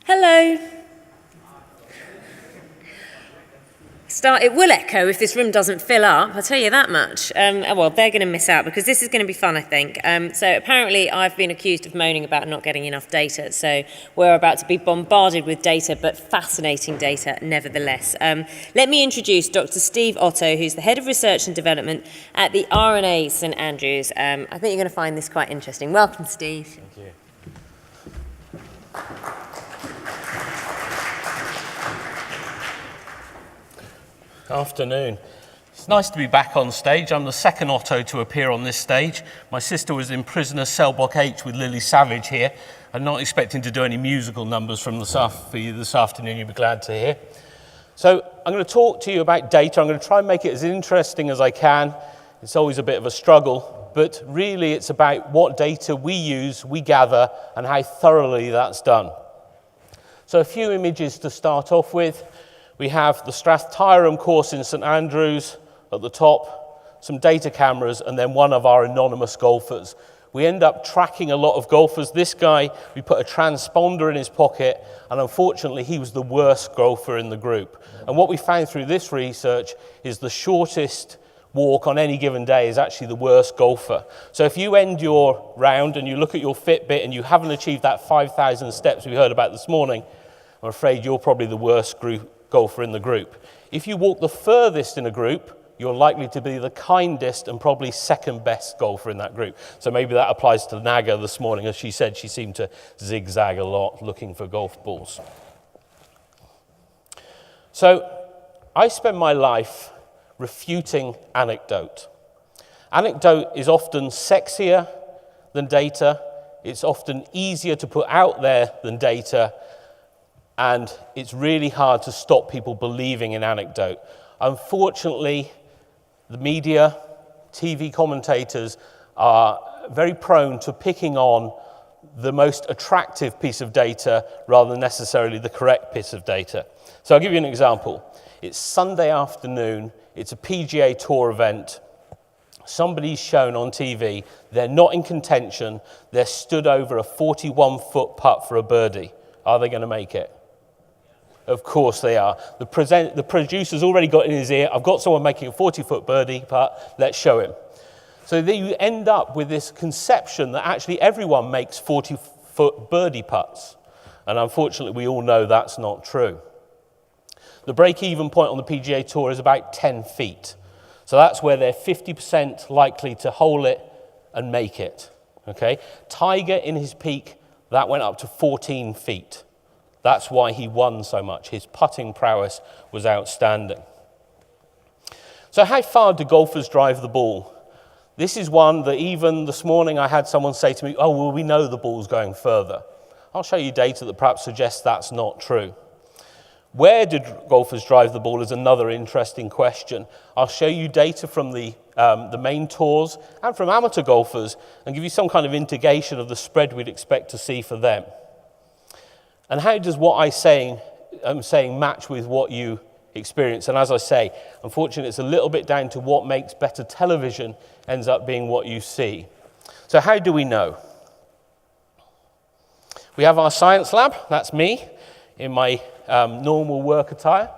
Hello. It will echo if this room doesn't fill up, I'll tell you that much. Well, they're going to miss out because this is going to be fun, I think. So apparently I've been accused of moaning about not getting enough data. So we're about to be bombarded with data, but fascinating data nevertheless. Let me introduce Dr. Steve Otto, who's the Head of Research and Development at the RNA St Andrews. I think you're going to find this quite interesting. Welcome, Steve. Thank you. Afternoon. It's nice to be back on stage. I'm the second Otto to appear on this stage. My sister was in Prisoner Cell Block H with Lily Savage here. I'm not expecting to do any musical numbers for you this afternoon, you'll be glad to hear. So I'm going to talk to you about data. I'm going to try and make it as interesting as I can. It's always a bit of a struggle, but really it's about what data we use, we gather, and how thoroughly that's done. So a few images to start off with. We have the Strath-Tyrum course in St Andrews at the top, some data cameras, and then one of our anonymous golfers. We end up tracking a lot of golfers. This guy, we put a transponder in his pocket, and unfortunately he was the worst golfer in the group. And what we found through this research is the shortest walk on any given day is actually the worst golfer. So if you end your round and you look at your Fitbit and you haven't achieved that 5,000 steps we heard about this morning, I'm afraid you're probably the worst golfer in the group. If you walk the furthest in a group, you're likely to be the kindest and probably second best golfer in that group. So maybe that applies to Naga this morning. As she said, she seemed to zigzag a lot looking for golf balls. So I spend my life refuting anecdote. Anecdote is often sexier than data. It's often easier to put out there than data. And it's really hard to stop people believing in anecdote. Unfortunately, the media, TV commentators are very prone to picking on the most attractive piece of data rather than necessarily the correct piece of data. So I'll give you an example. It's Sunday afternoon. It's a PGA Tour event. Somebody's shown on TV. They're not in contention. They're stood over a 41-foot putt for a birdie. Are they going to make it? Of course they are. The producer's already got in his ear, I've got someone making a 40-foot birdie putt, let's show him. So then you end up with this conception that actually everyone makes 40-foot birdie putts. And unfortunately, we all know that's not true. The break-even point on the PGA Tour is about 10 feet. So that's where they're 50% likely to hole it and make it. Okay? Tiger, in his peak, that went up to 14 feet. That's why he won so much. His putting prowess was outstanding. So how far do golfers drive the ball? This is one that even this morning I had someone say to me, oh, well, we know the ball's going further. I'll show you data that perhaps suggests that's not true. Where did golfers drive the ball is another interesting question. I'll show you data from the main tours and from amateur golfers and give you some kind of indication of the spread we'd expect to see for them. And how does what I'm saying match with what you experience? And as I say, unfortunately, it's a little bit down to what makes better television ends up being what you see. So how do we know? We have our science lab. That's me in my normal work attire.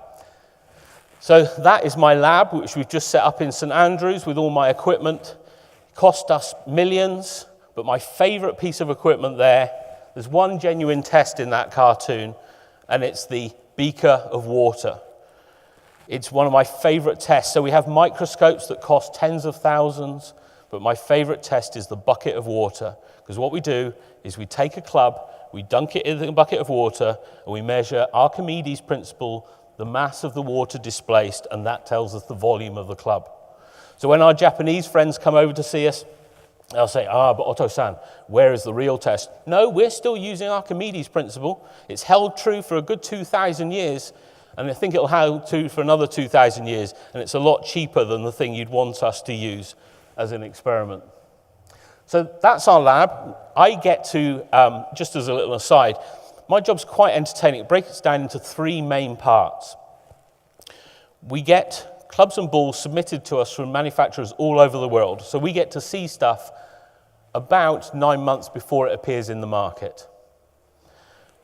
So that is my lab, which we've just set up in St Andrews with all my equipment. It cost us millions, but my favorite piece of equipment there's one genuine test in that cartoon, and it's the beaker of water. It's one of my favorite tests. So we have microscopes that cost tens of thousands, but my favorite test is the bucket of water. Because what we do is we take a club, we dunk it in a bucket of water, and we measure Archimedes' principle, the mass of the water displaced, and that tells us the volume of the club. So when our Japanese friends come over to see us, they'll say, but Otto-san, where is the real test? No, we're still using Archimedes' principle. It's held true for a good 2,000 years, and I think it'll hold true for another 2,000 years, and it's a lot cheaper than the thing you'd want us to use as an experiment. So that's our lab. I get to, just as a little aside, my job's quite entertaining. It breaks down into three main parts. We get clubs and balls submitted to us from manufacturers all over the world. So we get to see stuff about 9 months before it appears in the market.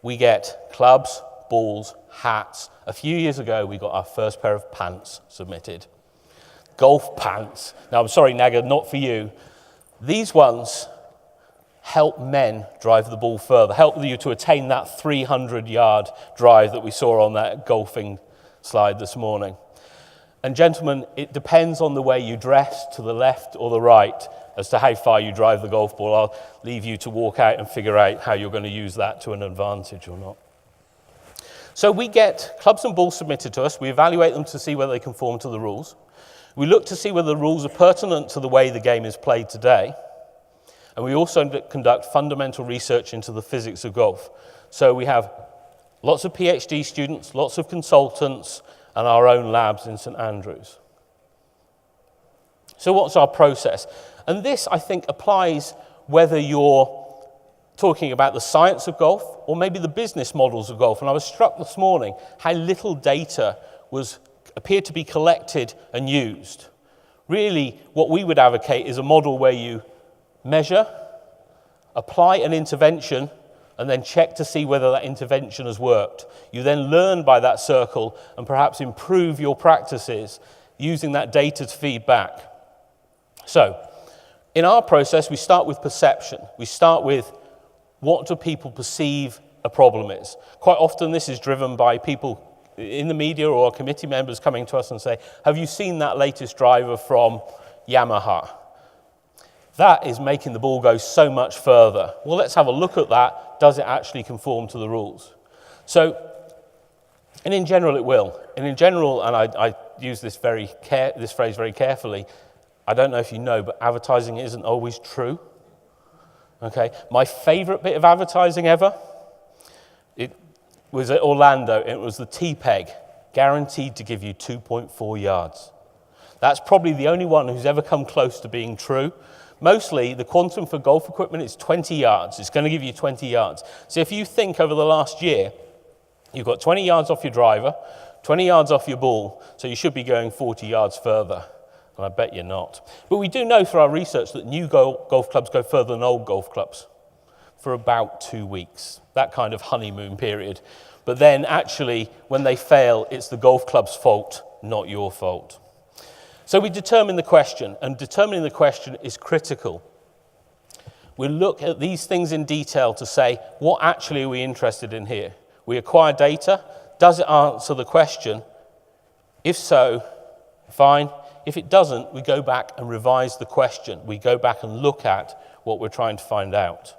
we get clubs, balls, hats. A few years ago, we got our first pair of pants submitted. Golf pants. Now, I'm sorry, Naga, not for you. These ones help men drive the ball further, help you to attain that 300-yard drive that we saw on that golfing slide this morning. And gentlemen, it depends on the way you dress, to the left or the right, as to how far you drive the golf ball. I'll leave you to walk out and figure out how you're going to use that to an advantage or not. So we get clubs and balls submitted to us. We evaluate them to see whether they conform to the rules. We look to see whether the rules are pertinent to the way the game is played today. And we also conduct fundamental research into the physics of golf. So we have lots of PhD students, lots of consultants, and our own labs in St Andrews. So what's our process? And this, I think, applies whether you're talking about the science of golf or maybe the business models of golf. And I was struck this morning how little data appeared to be collected and used. Really, what we would advocate is a model where you measure, apply an intervention, and then check to see whether that intervention has worked. You then learn by that circle and perhaps improve your practices using that data to feed back. So, in our process, we start with perception. We start with what do people perceive a problem is. Quite often this is driven by people in the media or committee members coming to us and say, have you seen that latest driver from Yamaha? That is making the ball go so much further. Well, let's have a look at that. Does it actually conform to the rules? So, and in general it will. And in general, and I use this phrase very carefully, I don't know if you know, but advertising isn't always true. Okay, my favorite bit of advertising ever, it was at Orlando. It was the T-Peg, guaranteed to give you 2.4 yards. That's probably the only one who's ever come close to being true. Mostly, the quantum for golf equipment is 20 yards. It's going to give you 20 yards. So if you think over the last year, you've got 20 yards off your driver, 20 yards off your ball, so you should be going 40 yards further. And I bet you're not. But we do know through our research that new golf clubs go further than old golf clubs for about 2 weeks, that kind of honeymoon period. But then actually, when they fail, it's the golf club's fault, not your fault. So we determine the question, and determining the question is critical. We look at these things in detail to say, what actually are we interested in here? We acquire data. Does it answer the question? If so, fine. If it doesn't, we go back and revise the question. We go back and look at what we're trying to find out.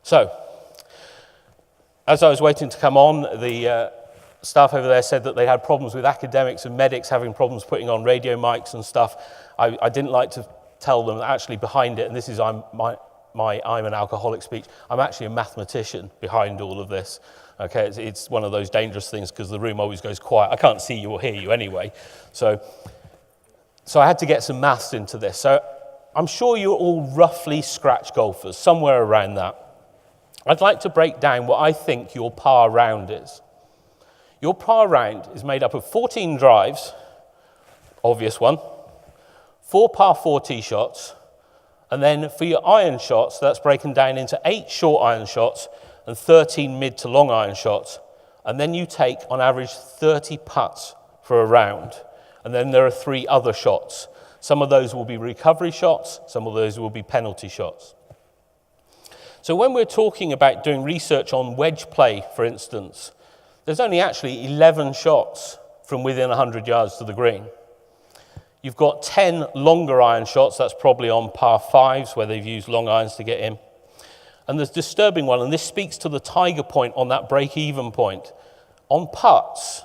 So, as I was waiting to come on, the staff over there said that they had problems with academics and medics having problems putting on radio mics and stuff. I didn't like to tell them that actually behind it, and this is I'm an alcoholic speech, I'm actually a mathematician behind all of this. Okay, it's one of those dangerous things because the room always goes quiet. I can't see you or hear you anyway. So I had to get some maths into this. So I'm sure you're all roughly scratch golfers, somewhere around that. I'd like to break down what I think your par round is. Your par round is made up of 14 drives, obvious one, 4 par 4 tee shots, and then for your iron shots, that's broken down into 8 short iron shots and 13 mid to long iron shots. And then you take, on average, 30 putts for a round. And then there are 3 other shots. Some of those will be recovery shots, some of those will be penalty shots. So when we're talking about doing research on wedge play, for instance, there's only actually 11 shots from within 100 yards to the green. You've got 10 longer iron shots, that's probably on par 5s where they've used long irons to get in. And there's a disturbing one, and this speaks to the tiger point on that break-even point. On putts,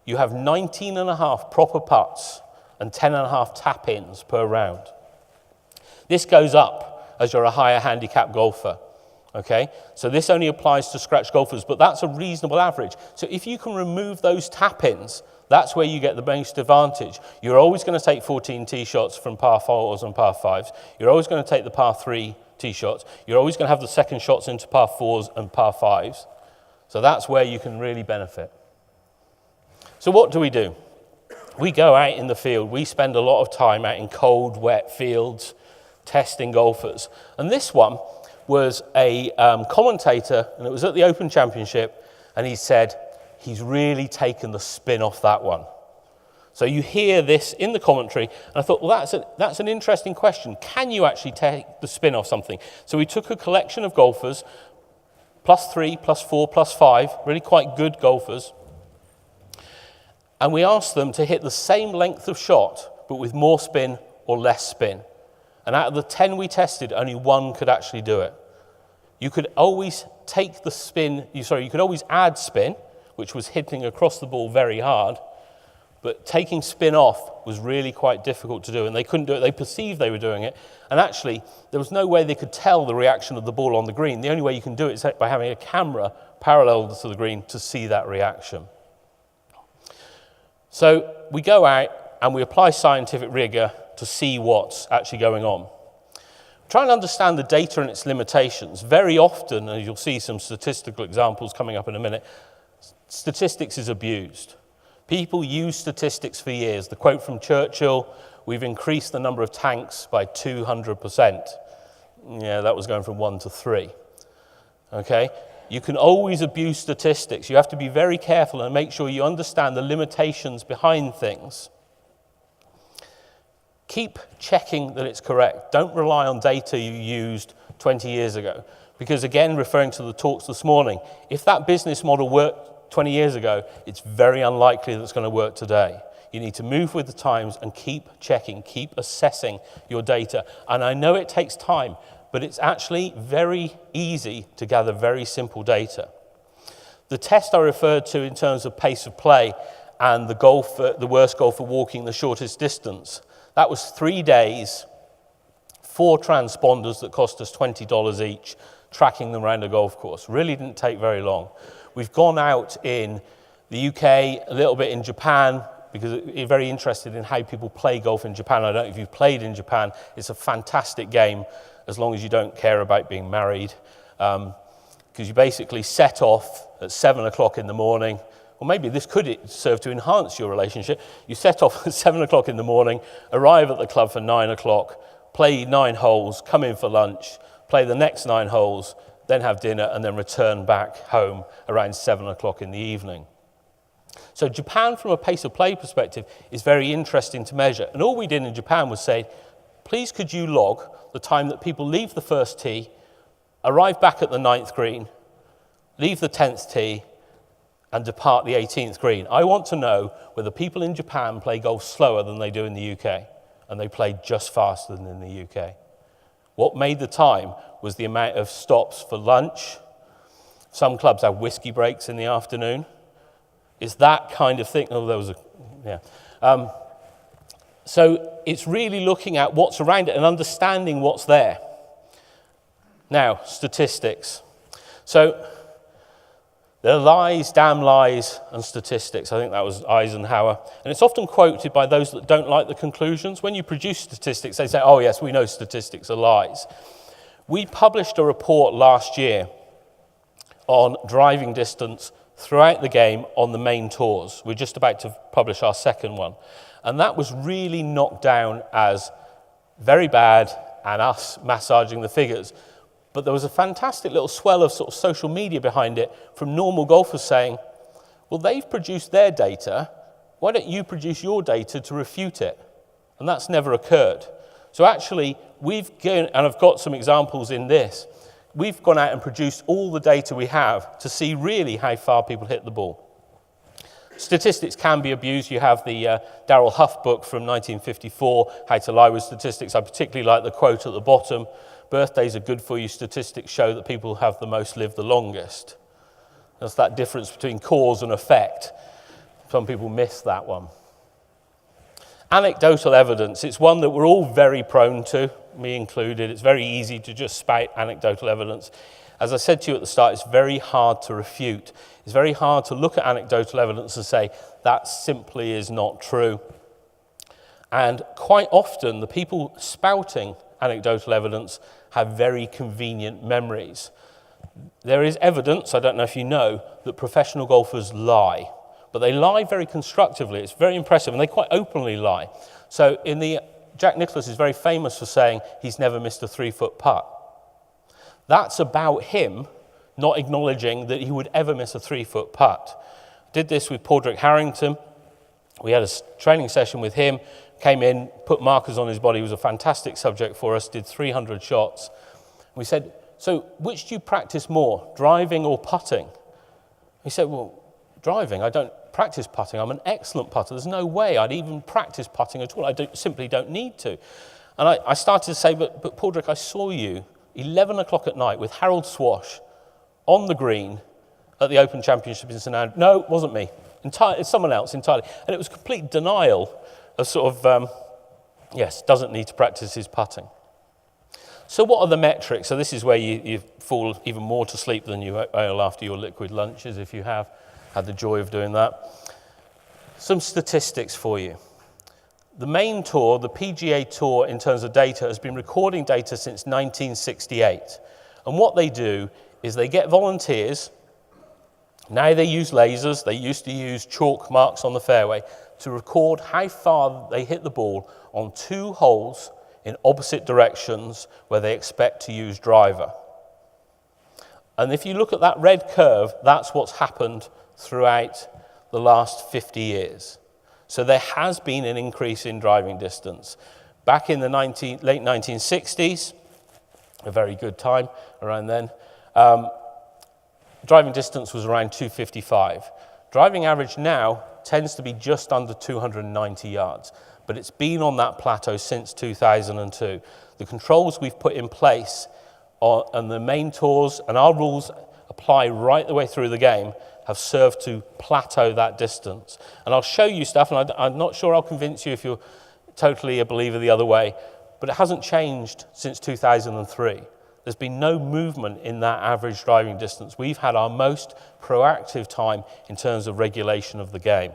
you have 19.5 proper putts and 10.5 tap-ins per round. This goes up as you're a higher handicap golfer. Okay, so this only applies to scratch golfers, but that's a reasonable average. So if you can remove those tap-ins, that's where you get the most advantage. You're always going to take 14 tee shots from par 4s and par 5s. You're always going to take the par 3 tee shots. You're always going to have the second shots into par 4s and par 5s. So that's where you can really benefit. So what do? We go out in the field. We spend a lot of time out in cold, wet fields testing golfers. And this one, was a commentator, and it was at the Open Championship, and he said, he's really taken the spin off that one. So you hear this in the commentary, and I thought, well, that's an interesting question. Can you actually take the spin off something? So we took a collection of golfers, +3, +4, +5, really quite good golfers, and we asked them to hit the same length of shot, but with more spin or less spin. And out of the 10 we tested, only one could actually do it. You could always take the spin, you could always add spin, which was hitting across the ball very hard, but taking spin off was really quite difficult to do, and they couldn't do it. They perceived they were doing it, and actually, there was no way they could tell the reaction of the ball on the green. The only way you can do it is by having a camera parallel to the green to see that reaction. So we go out and we apply scientific rigor to see what's actually going on. Try and understand the data and its limitations. Very often, and you'll see some statistical examples coming up in a minute, statistics is abused. People use statistics for years. The quote from Churchill, we've increased the number of tanks by 200%. Yeah, that was going from 1 to 3. Okay? You can always abuse statistics. You have to be very careful and make sure you understand the limitations behind things. Keep checking that it's correct. Don't rely on data you used 20 years ago. Because again, referring to the talks this morning, if that business model worked 20 years ago, it's very unlikely that it's going to work today. You need to move with the times and keep checking, keep assessing your data. And I know it takes time, but it's actually very easy to gather very simple data. The test I referred to in terms of pace of play and the worst golfer walking the shortest distance, that was 3 days, 4 transponders that cost us $20 each, tracking them around a golf course. Really didn't take very long. We've gone out in the UK, a little bit in Japan, because we're very interested in how people play golf in Japan. I don't know if you've played in Japan. It's a fantastic game, as long as you don't care about being married. Because you basically set off at 7 o'clock in the morning, or maybe this could serve to enhance your relationship. You set off at 7 o'clock in the morning, arrive at the club for 9 o'clock, play 9 holes, come in for lunch, play the next 9 holes, then have dinner, and then return back home around 7 o'clock in the evening. So Japan, from a pace of play perspective, is very interesting to measure. And all we did in Japan was say, please could you log the time that people leave the first tee, arrive back at the 9th green, leave the 10th tee, and depart the 18th green. I want to know whether people in Japan play golf slower than they do in the UK, and they play just faster than in the UK. What made the time was the amount of stops for lunch. Some clubs have whiskey breaks in the afternoon. It's that kind of thing. Oh, there was so it's really looking at what's around it and understanding what's there. Now, statistics. So there are lies, damn lies, and statistics. I think that was Eisenhower. And it's often quoted by those that don't like the conclusions. When you produce statistics, they say, oh yes, we know statistics are lies. We published a report last year on driving distance throughout the game on the main tours. We're just about to publish our second one. And that was really knocked down as very bad and us massaging the figures. But there was a fantastic little swell of sort of social media behind it from normal golfers saying, well, they've produced their data. Why don't you produce your data to refute it? And that's never occurred. So actually, we've gone, and I've got some examples in this, we've gone out and produced all the data we have to see really how far people hit the ball. Statistics can be abused. You have the Darrell Huff book from 1954, How to Lie with Statistics. I particularly like the quote at the bottom, birthdays are good for you, statistics show that people who have the most live the longest. That's that difference between cause and effect. Some people miss that one. Anecdotal evidence, it's one that we're all very prone to, me included. It's very easy to just spout anecdotal evidence. As I said to you at the start, it's very hard to refute. It's very hard to look at anecdotal evidence and say, that simply is not true. And quite often, the people spouting anecdotal evidence have very convenient memories. There is evidence, I don't know if you know, that professional golfers lie. But they lie very constructively. It's very impressive, and they quite openly lie. So Jack Nicklaus is very famous for saying he's never missed a 3-foot putt. That's about him not acknowledging that he would ever miss a 3-foot putt. Did this with Padraig Harrington. We had a training session with him, came in, put markers on his body. He was a fantastic subject for us, did 300 shots. We said, so which do you practice more, driving or putting? He said, well, driving. I don't practice putting. I'm an excellent putter. There's no way I'd even practice putting at all. Simply don't need to. And I started to say, but Padraig, I saw you 11 o'clock at night with Harold Swash on the green at the Open Championship in St Andrews. No, it wasn't me. It's someone else entirely. And it was complete denial of sort of, doesn't need to practice his putting. So what are the metrics? So this is where you fall even more to sleep than you will after your liquid lunches, if you have had the joy of doing that. Some statistics for you. The main tour, the PGA Tour in terms of data, has been recording data since 1968. And what they do is they get volunteers. Now they use lasers. They used to use chalk marks on the fairway to record how far they hit the ball on 2 holes in opposite directions where they expect to use driver. And if you look at that red curve, that's what's happened throughout the last 50 years. So there has been an increase in driving distance. Back in the late 1960s, a very good time around then, driving distance was around 255. Driving average now tends to be just under 290 yards, but it's been on that plateau since 2002. The controls we've put in place on the main tours, and our rules apply right the way through the game, have served to plateau that distance. And I'll show you stuff, and I'm not sure I'll convince you if you're totally a believer the other way, but it hasn't changed since 2003. There's been no movement in that average driving distance. We've had our most proactive time in terms of regulation of the game.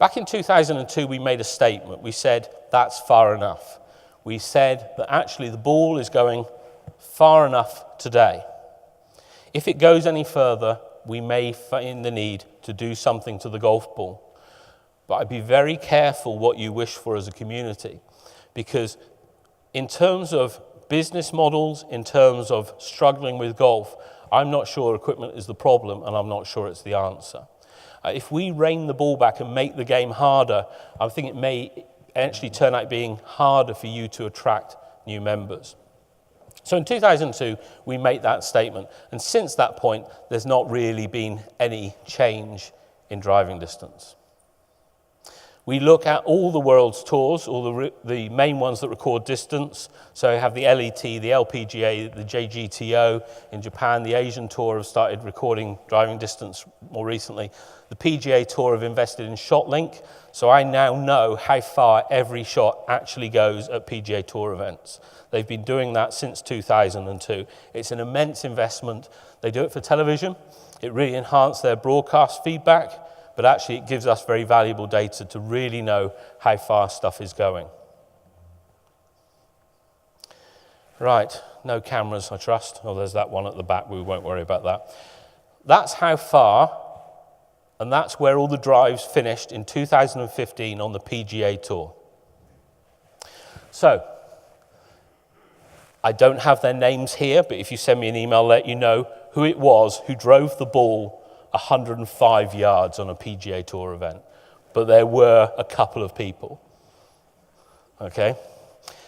Back in 2002, we made a statement. We said, that's far enough. We said that actually the ball is going far enough today. If it goes any further, we may find the need to do something to the golf ball. But I'd be very careful what you wish for as a community, because in terms of business models, in terms of struggling with golf, I'm not sure equipment is the problem, and I'm not sure it's the answer. If we rein the ball back and make the game harder, I think it may actually turn out being harder for you to attract new members. So in 2002, we made that statement, and since that point, there's not really been any change in driving distance. We look at all the world's tours, all the main ones that record distance. So we have the LET, the LPGA, the JGTO in Japan. The Asian Tour have started recording driving distance more recently. The PGA Tour have invested in ShotLink. So I now know how far every shot actually goes at PGA Tour events. They've been doing that since 2002. It's an immense investment. They do it for television. It really enhanced their broadcast feedback. But actually it gives us very valuable data to really know how far stuff is going. Right, no cameras, I trust. Oh, there's that one at the back, we won't worry about that. That's how far, and that's where all the drives finished in 2015 on the PGA Tour. So, I don't have their names here, but if you send me an email, I'll let you know who it was who drove the ball 105 yards on a PGA Tour event. But there were a couple of people. Okay?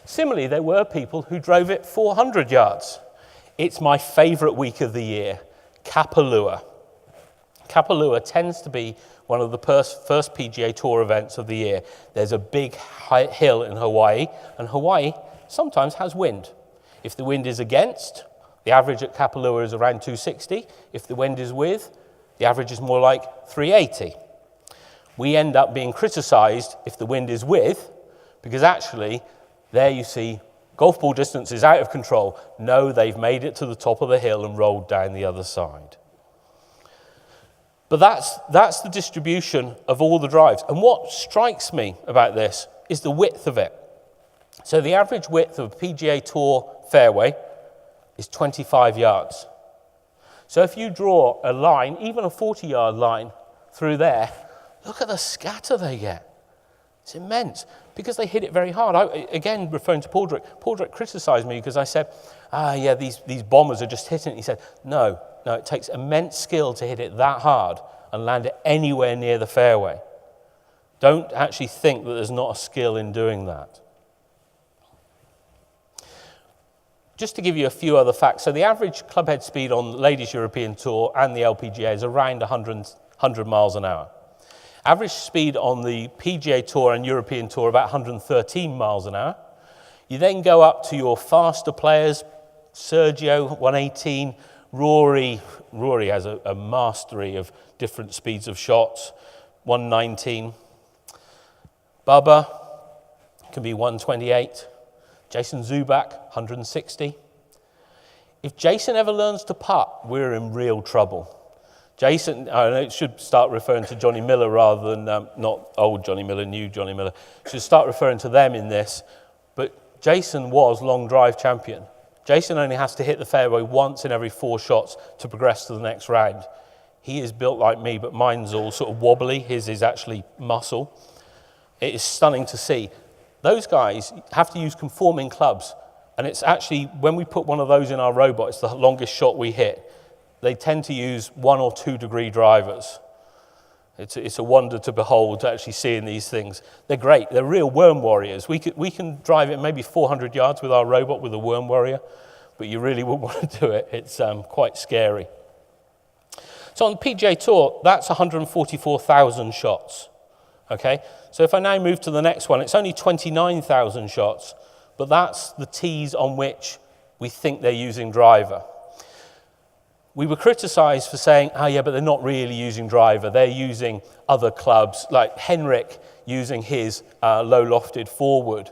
Similarly, there were people who drove it 400 yards. It's my favorite week of the year, Kapalua. Kapalua tends to be one of the first PGA Tour events of the year. There's a big high hill in Hawaii, and Hawaii sometimes has wind. If the wind is against, the average at Kapalua is around 260. If the wind is with, the average is more like 380. We end up being criticized if the wind is with, because actually, there you see, golf ball distance is out of control. No, they've made it to the top of the hill and rolled down the other side. But that's the distribution of all the drives. And what strikes me about this is the width of it. So the average width of a PGA Tour fairway is 25 yards. So if you draw a line, even a 40-yard line through there, look at the scatter they get. It's immense because they hit it very hard. Again, referring to Paul Drick criticised me because I said, yeah, these bombers are just hitting it. He said, no, it takes immense skill to hit it that hard and land it anywhere near the fairway. Don't actually think that there's not a skill in doing that. Just to give you a few other facts, so the average clubhead speed on the Ladies European Tour and the LPGA is around 100 miles an hour. Average speed on the PGA Tour and European Tour about 113 miles an hour. You then go up to your faster players, Sergio 118, Rory has a mastery of different speeds of shots, 119. Bubba can be 128. Jason Zuback, 160. If Jason ever learns to putt, we're in real trouble. Jason, I know it should start referring to Johnny Miller rather than, not old Johnny Miller, new Johnny Miller. Should start referring to them in this. But Jason was long drive champion. Jason only has to hit the fairway once in every 4 shots to progress to the next round. He is built like me, but mine's all sort of wobbly. His is actually muscle. It is stunning to see. Those guys have to use conforming clubs. And it's actually, when we put one of those in our robot, it's the longest shot we hit. They tend to use 1 or 2 degree drivers. It's a wonder to behold, to actually seeing these things. They're great. They're real worm warriors. We can drive it maybe 400 yards with our robot with a worm warrior, but you really wouldn't want to do it. It's quite scary. So on the PGA Tour, that's 144,000 shots. Okay, so if I now move to the next one, it's only 29,000 shots, but that's the tees on which we think they're using driver. We were criticised for saying, yeah, but they're not really using driver. They're using other clubs, like Henrik using his low-lofted forward.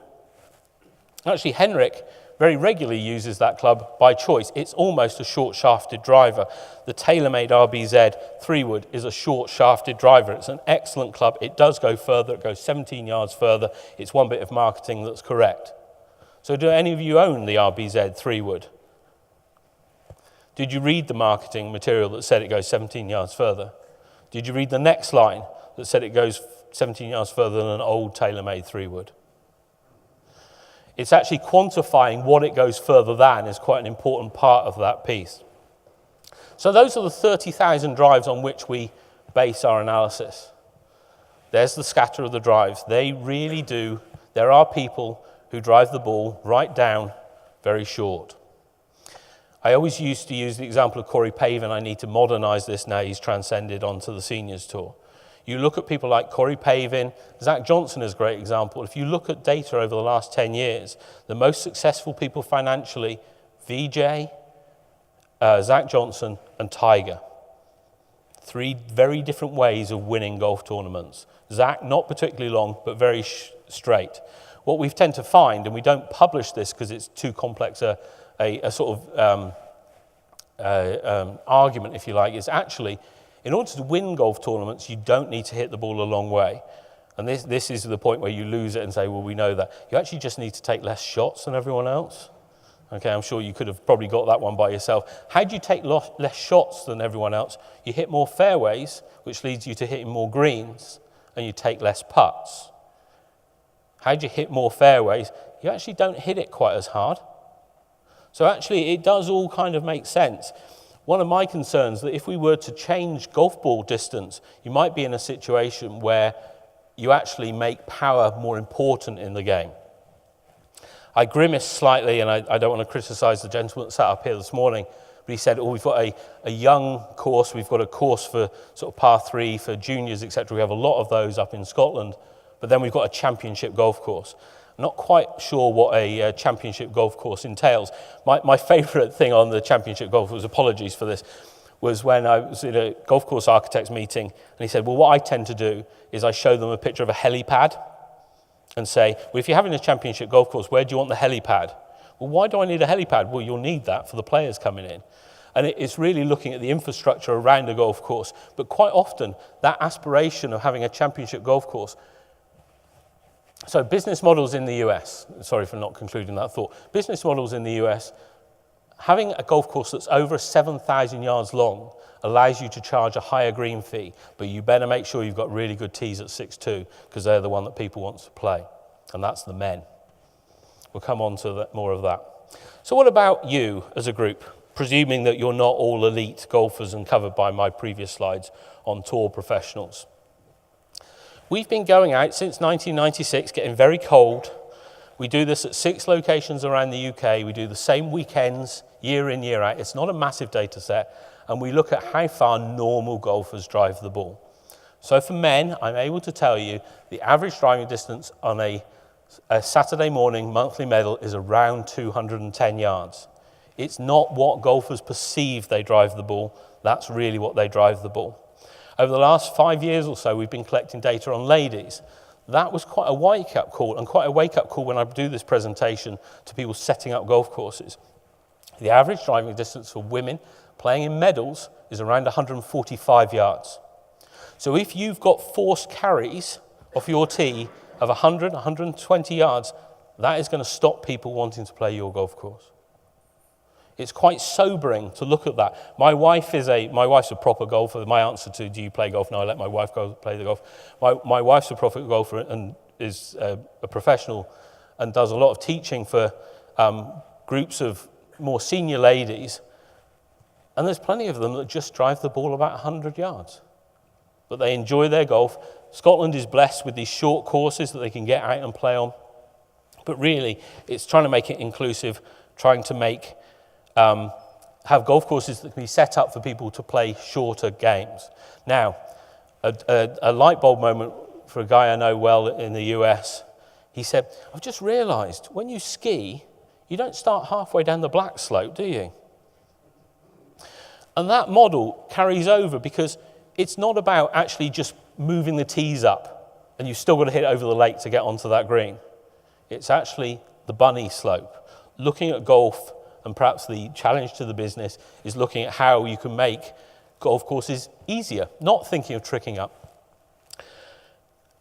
Actually, Henrik very regularly uses that club by choice. It's almost a short-shafted driver. The TaylorMade RBZ 3-wood is a short-shafted driver. It's an excellent club. It does go further. It goes 17 yards further. It's one bit of marketing that's correct. So do any of you own the RBZ 3-wood? Did you read the marketing material that said it goes 17 yards further? Did you read the next line that said it goes 17 yards further than an old TaylorMade 3-wood? It's actually quantifying what it goes further than is quite an important part of that piece. So those are the 30,000 drives on which we base our analysis. There's the scatter of the drives. They really do. There are people who drive the ball right down very short. I always used to use the example of Corey Pavin. I need to modernize this now. He's transcended onto the seniors tour. You look at people like Corey Pavin, Zach Johnson is a great example. If you look at data over the last 10 years, the most successful people financially, VJ, Zach Johnson, and Tiger. 3 very different ways of winning golf tournaments. Zach, not particularly long, but very straight. What we tend to find, and we don't publish this because it's too complex a sort of argument, if you like, is actually, in order to win golf tournaments, you don't need to hit the ball a long way. And this is the point where you lose it and say, well, we know that. You actually just need to take less shots than everyone else. Okay, I'm sure you could have probably got that one by yourself. How do you take less shots than everyone else? You hit more fairways, which leads you to hitting more greens, and you take less putts. How do you hit more fairways? You actually don't hit it quite as hard. So actually, it does all kind of make sense. One of my concerns is that if we were to change golf ball distance, you might be in a situation where you actually make power more important in the game. I grimaced slightly, and I don't want to criticize the gentleman that sat up here this morning, but he said, we've got a young course, we've got a course for sort of par 3, for juniors, etc. We have a lot of those up in Scotland, but then we've got a championship golf course. I'm not quite sure what a championship golf course entails. My favourite thing on the championship golf course, apologies for this, was when I was in a golf course architects meeting, and he said, well, what I tend to do is I show them a picture of a helipad and say, well, if you're having a championship golf course, where do you want the helipad? Well, why do I need a helipad? Well, you'll need that for the players coming in. And it's really looking at the infrastructure around a golf course. But quite often, that aspiration of having a championship golf course. So business models in the US, sorry for not concluding that thought. Business models in the US having a golf course that's over 7,000 yards long allows you to charge a higher green fee, but you better make sure you've got really good tees at 6-2 because they're the one that people want to play, and that's the men. We'll come on to more of that. So what about you as a group, presuming that you're not all elite golfers and covered by my previous slides on tour professionals? We've been going out since 1996, getting very cold. We do this at 6 locations around the UK. We do the same weekends, year in, year out. It's not a massive data set. And we look at how far normal golfers drive the ball. So for men, I'm able to tell you the average driving distance on a Saturday morning monthly medal is around 210 yards. It's not what golfers perceive they drive the ball. That's really what they drive the ball. Over the last 5 years or so, we've been collecting data on ladies. That was quite a wake-up call, and quite a wake-up call when I do this presentation to people setting up golf courses. The average driving distance for women playing in medals is around 145 yards. So if you've got forced carries off your tee of 100, 120 yards, that is going to stop people wanting to play your golf course. It's quite sobering to look at that. My wife's a proper golfer. My answer to, do you play golf? No, I let my wife go play the golf. My wife's a proper golfer and is a professional and does a lot of teaching for groups of more senior ladies. And there's plenty of them that just drive the ball about 100 yards. But they enjoy their golf. Scotland is blessed with these short courses that they can get out and play on. But really, it's trying to make it inclusive, trying to make have golf courses that can be set up for people to play shorter games. Now, a light bulb moment for a guy I know well in the US. He said, I've just realized when you ski, you don't start halfway down the black slope, do you? And that model carries over because it's not about actually just moving the tees up and you've still got to hit it over the lake to get onto that green. It's actually the bunny slope. Looking at golf, and perhaps the challenge to the business is looking at how you can make golf courses easier, not thinking of tricking up.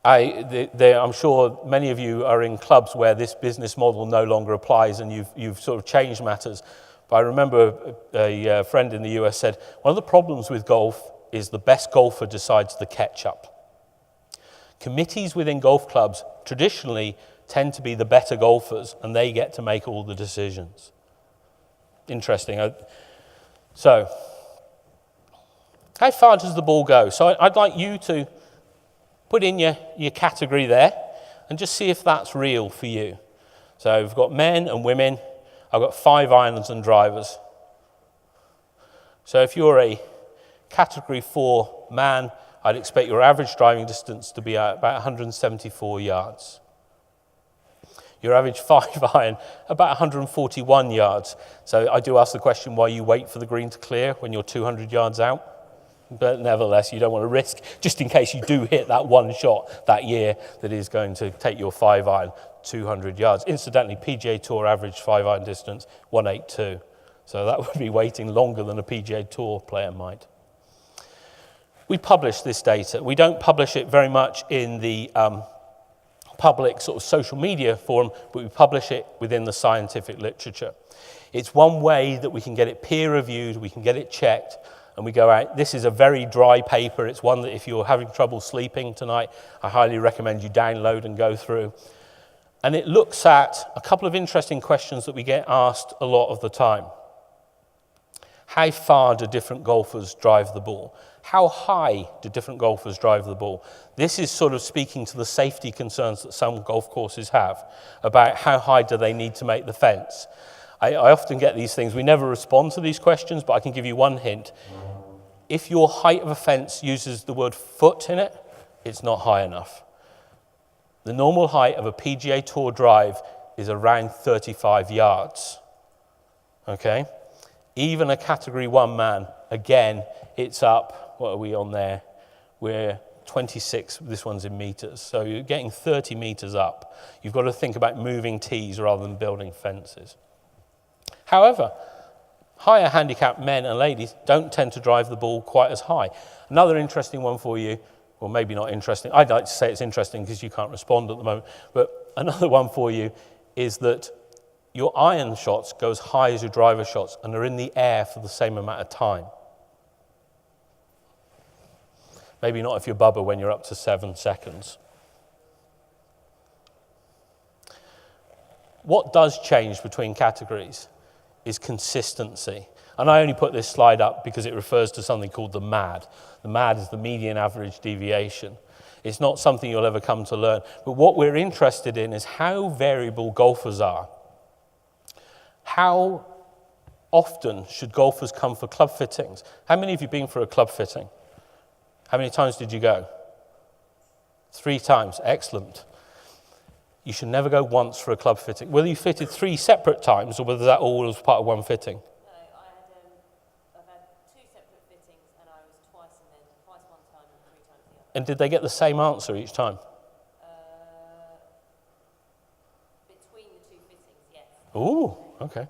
I'm sure many of you are in clubs where this business model no longer applies and you've sort of changed matters. But I remember a friend in the US said, one of the problems with golf is the best golfer decides the catch-up. Committees within golf clubs traditionally tend to be the better golfers and they get to make all the decisions. Interesting. So, how far does the ball go? So I'd like you to put in your category there and just see if that's real for you. So we've got men and women. I've got 5 irons and drivers. So if you're a category 4 man, I'd expect your average driving distance to be about 174 yards. Your average 5 iron, about 141 yards. So I do ask the question why you wait for the green to clear when you're 200 yards out. But nevertheless, you don't want to risk, just in case you do hit that one shot that year that is going to take your 5 iron 200 yards. Incidentally, PGA Tour average 5 iron distance, 182. So that would be waiting longer than a PGA Tour player might. We publish this data. We don't publish it very much in the public sort of social media forum, but we publish it within the scientific literature. It's one way that we can get it peer reviewed, we can get it checked, and we go out. This is a very dry paper. It's one that if you're having trouble sleeping tonight, I highly recommend you download and go through. And it looks at a couple of interesting questions that we get asked a lot of the time. How far do different golfers drive the ball? How high do different golfers drive the ball? This is sort of speaking to the safety concerns that some golf courses have about how high do they need to make the fence. I often get these things. We never respond to these questions, but I can give you one hint. If your height of a fence uses the word foot in it, it's not high enough. The normal height of a PGA Tour drive is around 35 yards. Okay? Even a Category 1 man, again, it's up, what are we on there? We're 26, this one's in meters. So you're getting 30 meters up. You've got to think about moving tees rather than building fences. However, higher handicap men and ladies don't tend to drive the ball quite as high. Another interesting one for you, or maybe not interesting, I'd like to say it's interesting because you can't respond at the moment, but another one for you is that your iron shots go as high as your driver shots and are in the air for the same amount of time. Maybe not if you're Bubba when you're up to 7 seconds. What does change between categories is consistency. And I only put this slide up because it refers to something called the MAD. The MAD is the median average deviation. It's not something you'll ever come to learn. But what we're interested in is how variable golfers are. How often should golfers come for club fittings? How many of you been for a club fitting? How many times did you go? 3 times. Excellent. You should never go once for a club fitting. Whether you fitted 3 separate times or whether that all was part of one fitting. No, I've had 2 separate fittings and I was twice one time and 3 times the other. And did they get the same answer each time? Between the 2 fittings, yes. Ooh, okay.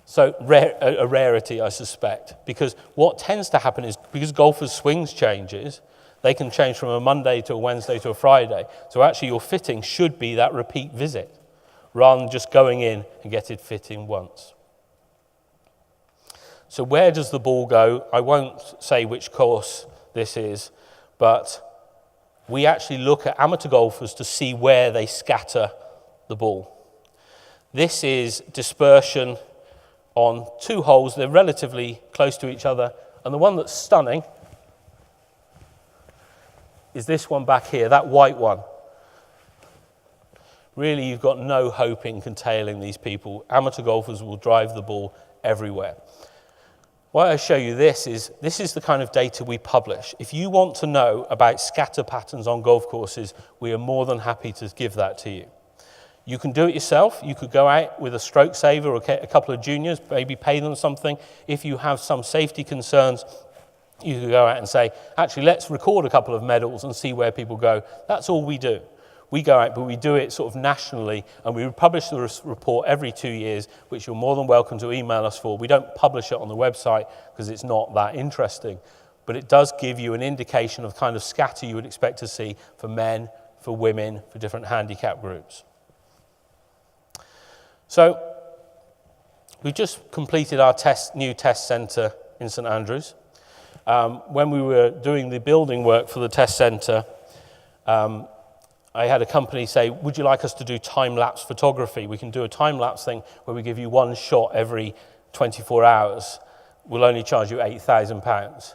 So a rarity, I suspect, because what tends to happen is because golfers' swings changes, they can change from a Monday to a Wednesday to a Friday. So actually your fitting should be that repeat visit rather than just going in and get it fit in once. So where does the ball go? I won't say which course this is, but we actually look at amateur golfers to see where they scatter the ball. This is dispersion on 2 holes. They're relatively close to each other. And the one that's stunning is this one back here, that white one. Really, you've got no hope in contailing these people. Amateur golfers will drive the ball everywhere. Why I show you this is the kind of data we publish. If you want to know about scatter patterns on golf courses, we are more than happy to give that to you. You can do it yourself. You could go out with a stroke saver or a couple of juniors, maybe pay them something. If you have some safety concerns, you could go out and say, actually, let's record a couple of medals and see where people go. That's all we do. We go out, but we do it sort of nationally, and we publish the report every 2 years, which you're more than welcome to email us for. We don't publish it on the website because it's not that interesting, but it does give you an indication of the kind of scatter you would expect to see for men, for women, for different handicap groups. So we've just completed our new test centre in St Andrews. When we were doing the building work for the test centre, I had a company say, would you like us to do time-lapse photography? We can do a time-lapse thing where we give you 1 shot every 24 hours. We'll only charge you £8,000.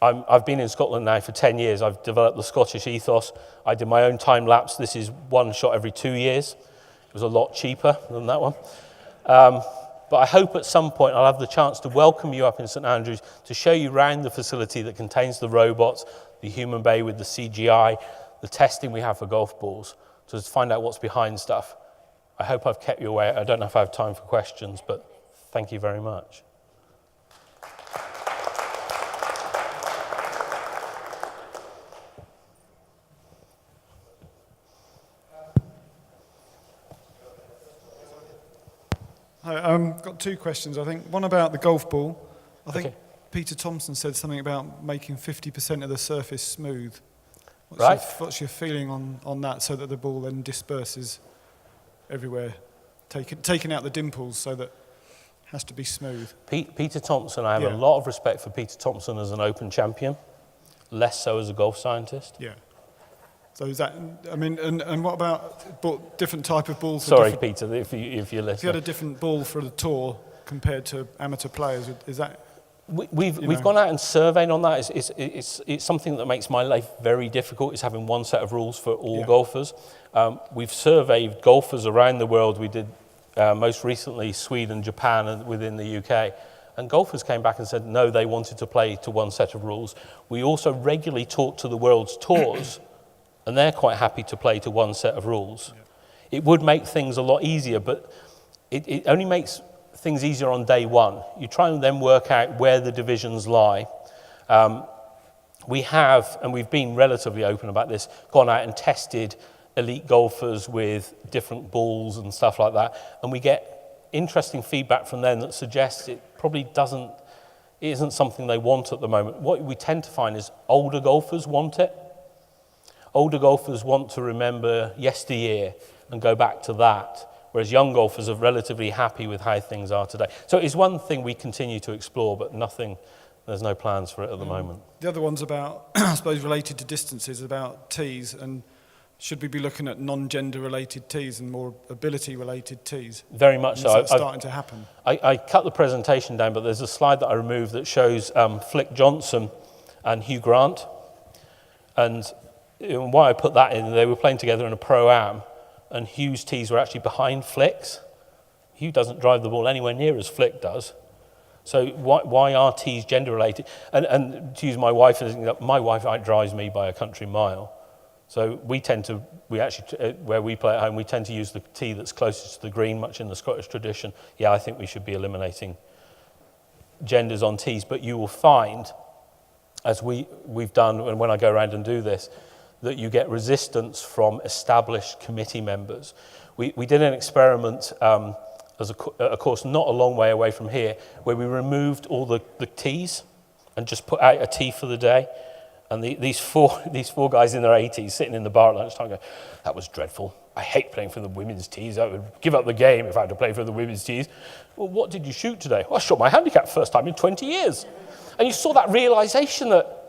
I've been in Scotland now for 10 years. I've developed the Scottish ethos. I did my own time-lapse. This is 1 shot every 2 years. It was a lot cheaper than that one. But I hope at some point I'll have the chance to welcome you up in St Andrews to show you around the facility that contains the robots, the human bay with the CGI, the testing we have for golf balls, to find out what's behind stuff. I hope I've kept you away. I don't know if I have time for questions, but thank you very much. Hi, got 2 questions, I think. One about the golf ball. I think Okay. Peter Thompson said something about making 50% of the surface smooth. What's your feeling on that, so that the ball then disperses everywhere? Taking out the dimples so that it has to be smooth. Peter Thompson, I have a lot of respect for Peter Thompson as an Open champion, less so as a golf scientist. Yeah. So is that, I mean, and what about different type of balls? Sorry, Peter, if you're listening. If you had a different ball for the tour compared to amateur players, is that? We've gone out and surveyed on that. It's something that makes my life very difficult, is having one set of rules for all golfers. We've surveyed golfers around the world. We did most recently Sweden, Japan, and within the UK. And golfers came back and said, no, they wanted to play to one set of rules. We also regularly talk to the world's tours, and they're quite happy to play to one set of rules. Yeah. It would make things a lot easier, but it only makes things easier on day one. You try and then work out where the divisions lie. We have, and we've been relatively open about this, gone out and tested elite golfers with different balls and stuff like that, and we get interesting feedback from them that suggests it probably isn't something they want at the moment. What we tend to find is older golfers want it. Older golfers want to remember yesteryear and go back to that, whereas young golfers are relatively happy with how things are today. So it's one thing we continue to explore, but there's no plans for it at the moment. The other one's about, I suppose, related to distances, about tees, and should we be looking at non-gender related tees and more ability related tees? Very much so. It's starting to happen. I cut the presentation down, but there's a slide that I removed that shows Flick Johnson and Hugh Grant. And why I put that in, they were playing together in a Pro-Am, and Hugh's tees were actually behind Flick's. Hugh doesn't drive the ball anywhere near as Flick does. So why are tees gender related? And to use my wife, my wife outdrives me by a country mile. So where we play at home, we tend to use the tee that's closest to the green, much in the Scottish tradition. Yeah, I think we should be eliminating genders on tees, but you will find, as we've done, and when I go around and do this, that you get resistance from established committee members. We did an experiment as a course not a long way away from here, where we removed all the tees and just put out a tee for the day. And these four guys in their 80s sitting in the bar at lunchtime go, that was dreadful. I hate playing for the women's tees. I would give up the game if I had to play for the women's tees. Well, what did you shoot today? Well, I shot my handicap first time in 20 years. And you saw that realization that,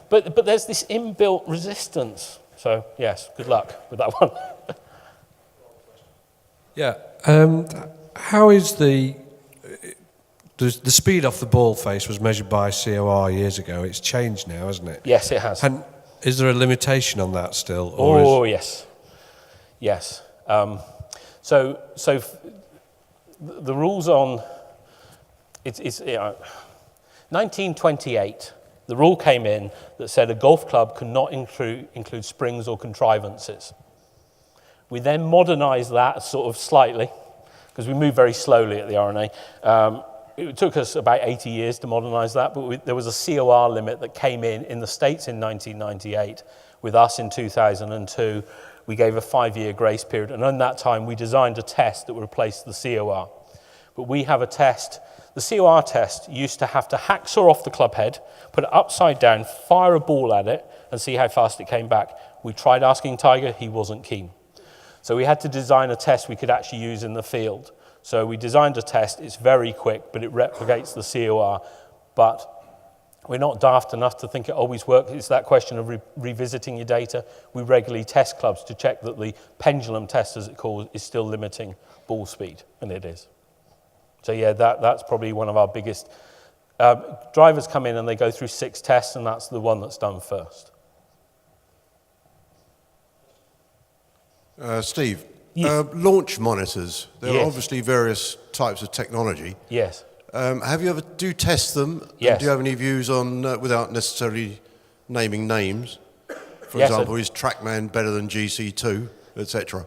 but there's this inbuilt resistance. So, yes, good luck with that one. Yeah. How is the speed off the ball face was measured by COR years ago. It's changed now, hasn't it? Yes, it has. And is there a limitation on that still? Yes. So the rules on it's 1928. The rule came in that said a golf club could not include springs or contrivances. We then modernised that sort of slightly because we moved very slowly at the R&A. It took us about 80 years to modernise that, but there was a COR limit that came in the States in 1998. With us in 2002, we gave a 5-year grace period, and in that time we designed a test that would replace the COR. But we have a test. The COR test used to have to hacksaw off the club head, put it upside down, fire a ball at it, and see how fast it came back. We tried asking Tiger, he wasn't keen. So we had to design a test we could actually use in the field. So we designed a test, it's very quick, but it replicates the COR. But we're not daft enough to think it always works. It's that question of revisiting your data. We regularly test clubs to check that the pendulum test, as it's called, is still limiting ball speed, and it is. So yeah, that's probably one of our biggest. Drivers come in and they go through 6 tests, and that's the one that's done first. Steve, yes. Launch monitors, there Yes. are obviously various types of technology. Yes. Have you ever test them? Yes. And do you have any views on, without necessarily naming names? For Yes, example, is TrackMan better than GC2, etc.?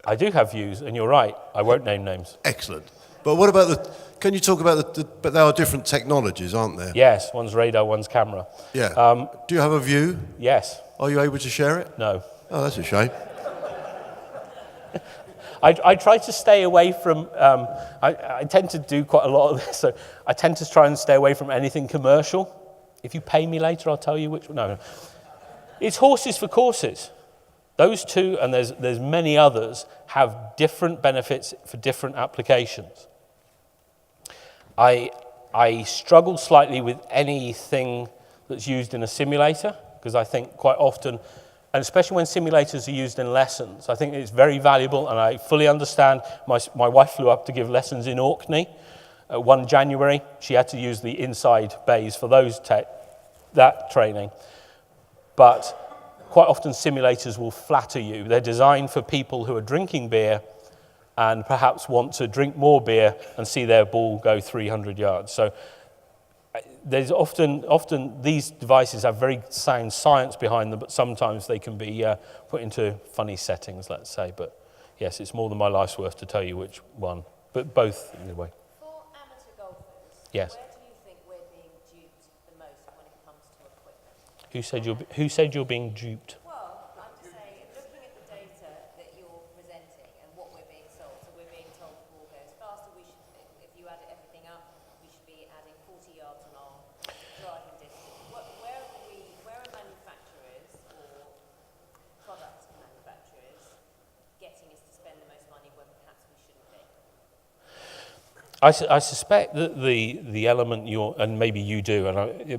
I do have views, and you're right. I won't name names. Excellent. But what about can you talk about but there are different technologies, aren't there? Yes, one's radar, one's camera. Yeah. Do you have a view? Yes. Are you able to share it? No. Oh, that's a shame. I try to stay away from, I tend to do quite a lot of this, so I tend to try and stay away from anything commercial. If you pay me later, I'll tell you which one. No. It's horses for courses. Those two, and there's many others, have different benefits for different applications. I struggle slightly with anything that's used in a simulator, because I think quite often, and especially when simulators are used in lessons, I think it's very valuable, and I fully understand. My wife flew up to give lessons in Orkney. 1 January, she had to use the inside bays for that training. But quite often simulators will flatter you. They're designed for people who are drinking beer and perhaps want to drink more beer and see their ball go 300 yards. So there's often these devices have very sound science behind them, but sometimes they can be put into funny settings, let's say. But yes, it's more than my life's worth to tell you which one, but both anyway. For amateur golfers, Yes. where do you think we're being duped the most when it comes to equipment? Who said you're being duped? Well, I'm just saying, looking at the data that you're presenting and what we're being sold, so we're being told the ball goes faster, if you add everything up, we should be adding 40 yards on our driving distance. Where are manufacturers or product manufacturers getting us to spend the most I suspect that the element and maybe you do,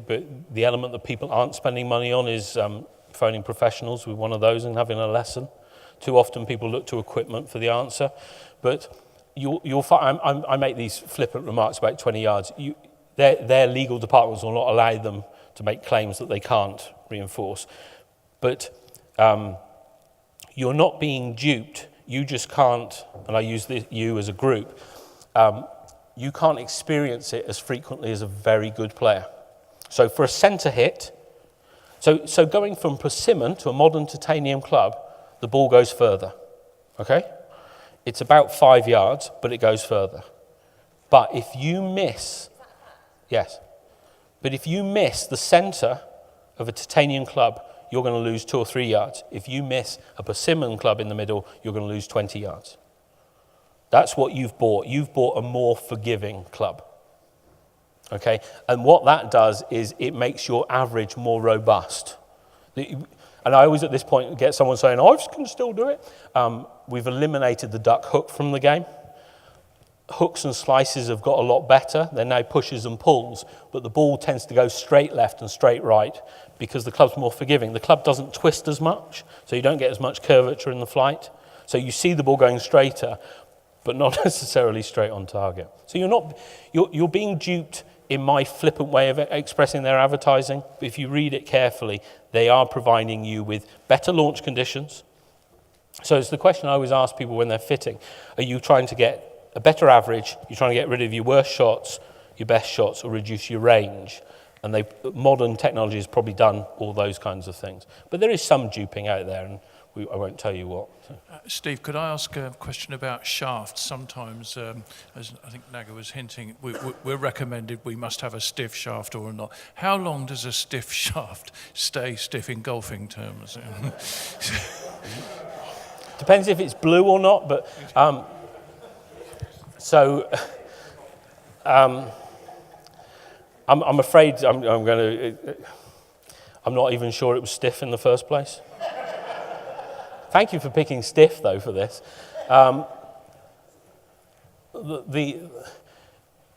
but the element that people aren't spending money on is phoning professionals with one of those and having a lesson. Too often people look to equipment for the answer, but you'll find, I make these flippant remarks about 20 yards. Their legal departments will not allow them to make claims that they can't reinforce. But you're not being duped. You just can't, and I use you as a group, you can't experience it as frequently as a very good player. So for a centre hit, so going from persimmon to a modern titanium club, the ball goes further, okay? It's about 5 yards, but it goes further. But if you miss, yes, but if you miss the centre of a titanium club, you're going to lose 2 or 3 yards. If you miss a persimmon club in the middle, you're going to lose 20 yards. That's what you've bought. You've bought a more forgiving club. Okay? And what that does is it makes your average more robust. And I always at this point get someone saying, I can still do it. We've eliminated the duck hook from the game. Hooks and slices have got a lot better. They're now pushes and pulls, but the ball tends to go straight left and straight right because the club's more forgiving. The club doesn't twist as much, so you don't get as much curvature in the flight. So you see the ball going straighter, but not necessarily straight on target. So you're being duped in my flippant way of expressing their advertising. But if you read it carefully, they are providing you with better launch conditions. So it's the question I always ask people when they're fitting. Are you trying to get a better average? You're trying to get rid of your worst shots, your best shots, or reduce your range? And modern technology has probably done all those kinds of things. But there is some duping out there, and I won't tell you what. Steve, could I ask a question about shafts? Sometimes, as I think Naga was hinting, we're recommended we must have a stiff shaft or not. How long does a stiff shaft stay stiff in golfing terms? Depends if it's blue or not, but I'm afraid I'm not even sure it was stiff in the first place. Thank you for picking stiff, though, for this.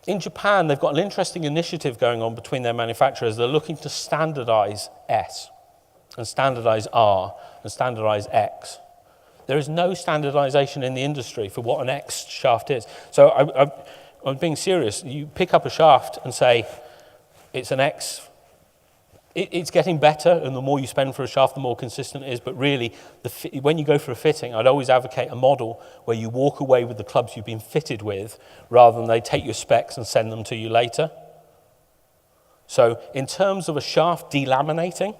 In Japan, they've got an interesting initiative going on between their manufacturers. They're looking to standardize S, and standardize R, and standardize X. There is no standardization in the industry for what an X shaft is. So I'm being serious. You pick up a shaft and say, it's an X. It's getting better, and the more you spend for a shaft, the more consistent it is. But really, when you go for a fitting, I'd always advocate a model where you walk away with the clubs you've been fitted with, rather than they take your specs and send them to you later. So in terms of a shaft delaminating,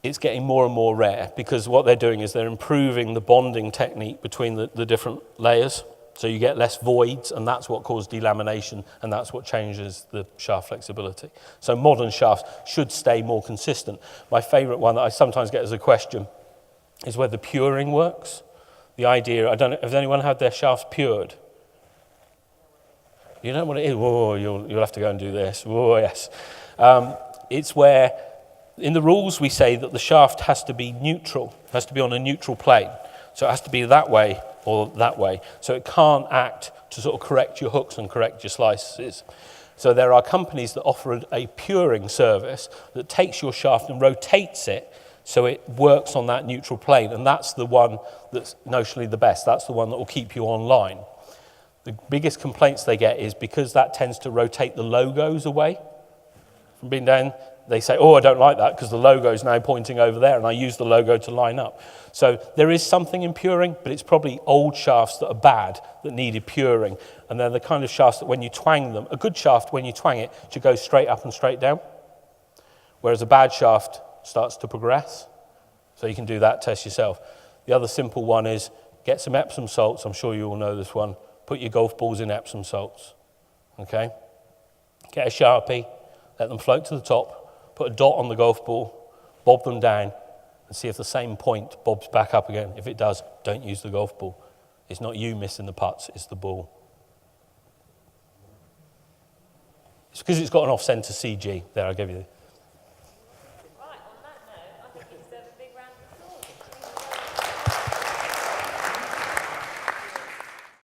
it's getting more and more rare, because what they're doing is they're improving the bonding technique between the different layers. So you get less voids, and that's what causes delamination, and that's what changes the shaft flexibility. So modern shafts should stay more consistent. My favorite one that I sometimes get as a question is whether puring works. The idea, I don't know, has anyone had their shafts pured? You know what it is? Whoa, you'll have to go and do this. Whoa, yes. It's where, in the rules, we say that the shaft has to be neutral, has to be on a neutral plane. So it has to be that way or that way. So it can't act to sort of correct your hooks and correct your slices. So there are companies that offer a puring service that takes your shaft and rotates it so it works on that neutral plane. And that's the one that's notionally the best. That's the one that will keep you online. The biggest complaints they get is because that tends to rotate the logos away from being down. They say, I don't like that because the logo is now pointing over there and I use the logo to line up. So there is something in puring, but it's probably old shafts that are bad that needed puring. And they're the kind of shafts that when you twang them, a good shaft, when you twang it, should go straight up and straight down. Whereas a bad shaft starts to progress. So you can do that test yourself. The other simple one is get some Epsom salts. I'm sure you all know this one. Put your golf balls in Epsom salts. Okay? Get a Sharpie, let them float to the top. Put a dot on the golf ball, bob them down, and see if the same point bobs back up again. If it does, don't use the golf ball. It's not you missing the putts, it's the ball. It's because it's got an off-centre CG. There, I'll give you